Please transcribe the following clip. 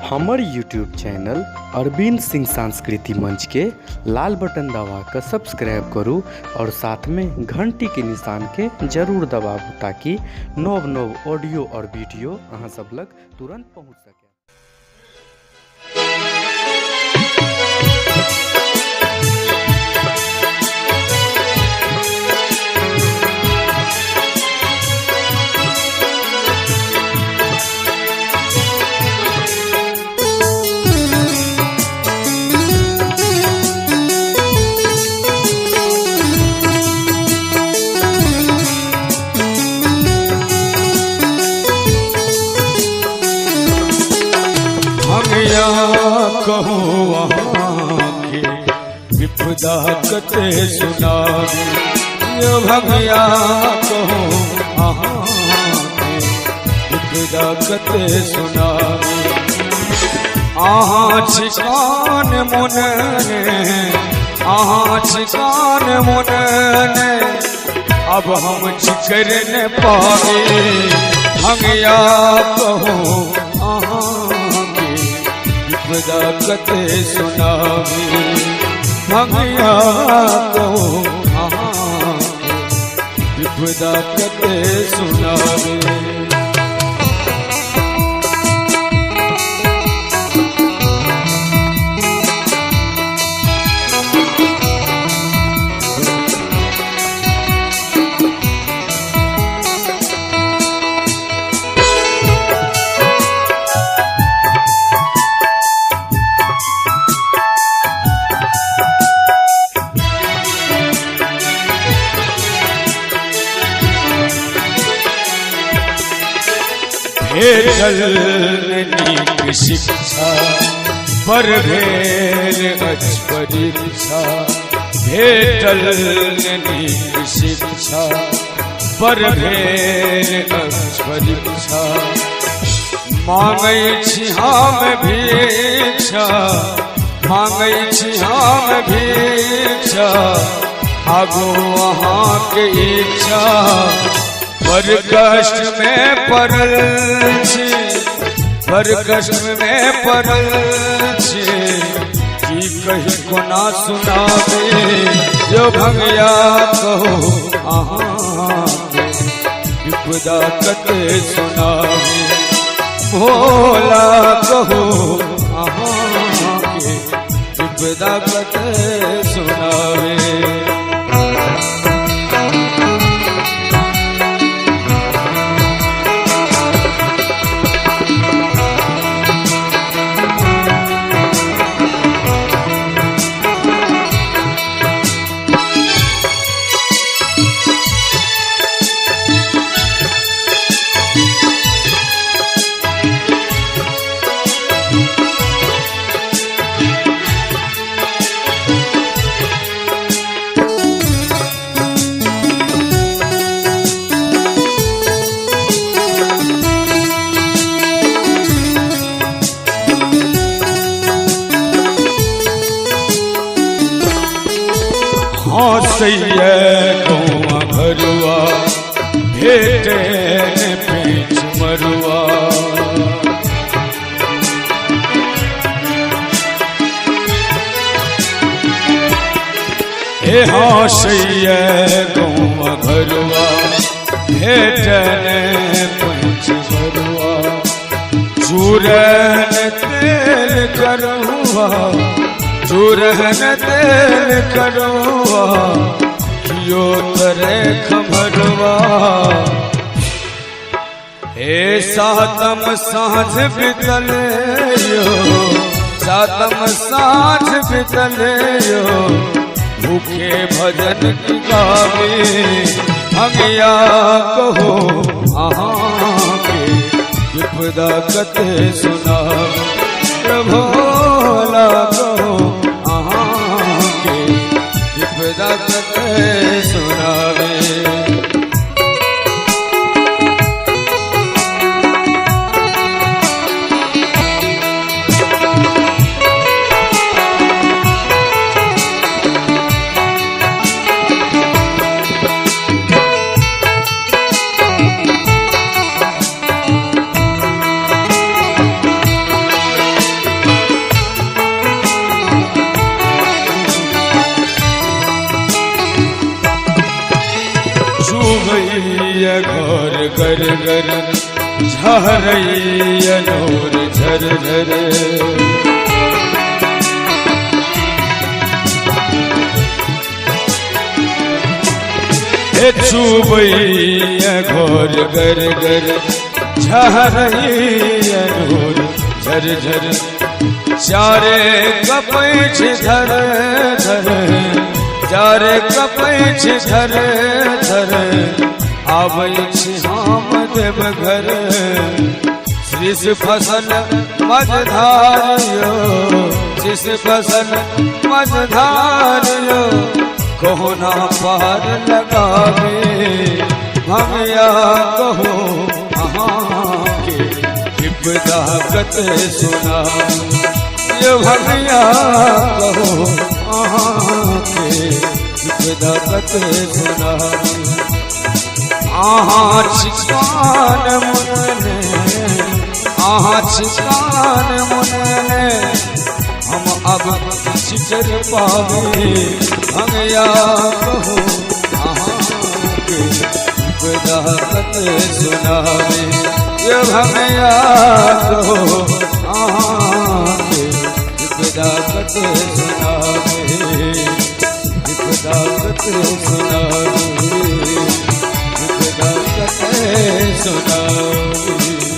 हमर YouTube channel Arvind Singh सांस्कृतिक मंच के लाल बटन दबा कर सब्सक्राइब करूं और साथ में घंटी के निशान के जरूर दबाबू ताकि नव नव ऑडियो और वीडियो अहाँ सब लग तुरंत पहुंच सके। कहूँ वहाँ के विपदा कते सुनावी यो भगया कहूँ वहाँ के विपदा कते सुनावी आहाँ छिकान मुनने आहाँ छिकान मुनने अब हम छिकर न पावे भगया कहूँ विपदा कते सुनावी भगया कहूँ विपदा कते सुनावी। नीक शिक्षा पर भेल अच परीक्षा भेटल नीक शिक्षा पर भेल अच परीक्षा मांगै छी हम भिक्षा मांगै छी हम भिक्षा आगू अहाँ के इच्छा पर कष्ट में पड़ल छी पर कष्ट में पड़ल छी की कही कोना सुनावे यो भगया कहो अहाँ विपदा कते सुनावे भोला कहो अहाँ विपदा कते सुनावे। हँसैया कौआ भरुआ भेटे पेच मरुआ हे हँसैया कौआ भरुआ भेटे पेच मरुआ चूरन तेल करुआ चूरन तेल करुआ कियो तरे खमरुआ हे सातम साँझ बितल यो सातम साँझ बितल यो भूखे भजन की गावे भगया कहो अहाँ के विपदा कते सुनावे भोला कहो अहाँ के विपदा कते सुनावे। गर गर झरई अनोर झर झर चुबैया घोर गर गर झरई अनोर झर झर चारे कपैछ धर धर चारे कपैछ धर धर आबै छी हम देव घर श्रीष फसल मझधारियो श्रीष फसल मझधारियो कोना पार लगावे भैया कहो अहाँ के विपदा कत सुना ये भैया कहो अहाँ के विपदा कत सुना आहाँ छिकान मुनने आहाँ छिकान मुनने हम अब चिचर पावे हम या कहो अहाँ के विपदा कत सुनावे ये भैया कहो अहाँ के विपदा कत सुनावे विपदा कत सुनावे विपदा कत सुनावे।